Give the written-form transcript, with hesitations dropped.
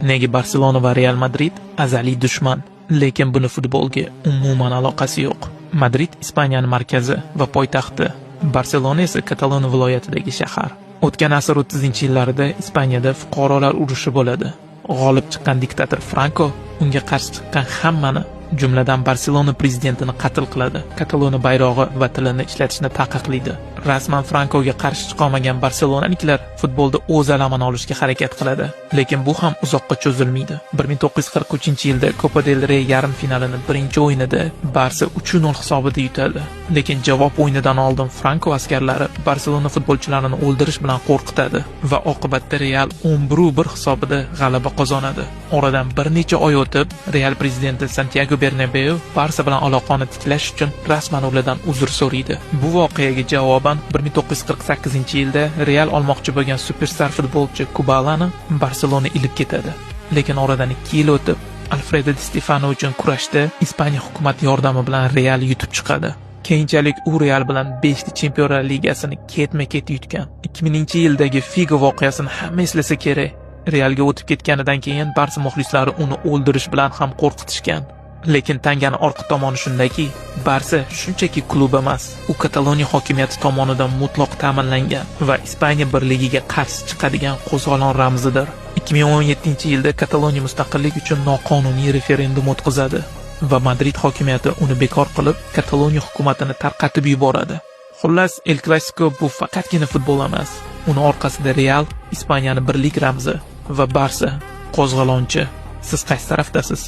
Nega Barselona va Real Madrid azaliy dushman, lekin buni futbolga umuman aloqasi yo'q. Madrid Ispaniyaning markazi va poytaxti, Barselona esa Kataloniya viloyatidagi shahar. O'tgan asr 30-yillarida Ispaniyada fuqarolar urushi bo'ladi. G'olib chiqqan diktator Franco unga qarshi chiqqan hammani, jumladan Barselona prezidentini qatl qiladi. Kataloniya bayrog'i va tilini ishlatishni taqiqlaydi. Rasman Francoga qarshi chiqolmagan barselonaliklar futbolda o'z alamini olishga harakat qiladi, lekin bu ham uzoqqa cho'zilmaydi. 1943-yilda Copa del Rey yarim finalini birinchi o'yinida Barsa 3-0 hisobida yutadi. Lekin javob o'yinidan oldin Franco askarlari Barselona futbolchilarini o'ldirish bilan qo'rqitadi va oqibatda Real 11-1 hisobida g'alaba qozonadi. Oradan bir necha oy o'tib, Real prezidenti Santiago Bernabeu Barsa bilan aloqani tiklash uchun rasman ulardan uzr so'raydi. Bu voqeaga javoban 1948-yilda Real olmoqchi bo'lgan superstar futbolchi Kubalani Barselona ilib ketadi. Lekin oradan 2 yil o'tib, Alfredo Di Stefano uchun kurashda Ispaniya hukumati yordami bilan Real yutib chiqadi. Keyinchalik u Real bilan 5 Chempionlar Ligasini ketma-ket yutgan. 2000-yildagi Figo voqeasini hamma eslasa kerak. Realga o'tib ketganidan keyin Barsa muxlislari uni o'ldirish bilan ham qo'rqitishgan. Lekin tanganing orqa tomoni shundaki, Barsa shunchaki klub emas, u Kataloniya hokimiyati tomonidan mutlaq ta'minlangan va Ispaniya birligiga qarshi chiqadigan qo'zg'olon ramzidir. 2017-yilda Kataloniya mustaqillik uchun noqonuniy referendum o'tkazadi va Madrid hokimiyati uni bekor qilib, Kataloniya hukumatini tarqatib yuboradi. Xullas, El Clasico bu faqatgina futbol emas, uni orqasida Real, Ispaniyaning birlik ramzi va Barsa qo'zg'olonchi. Siz qaysi tarafdasiz?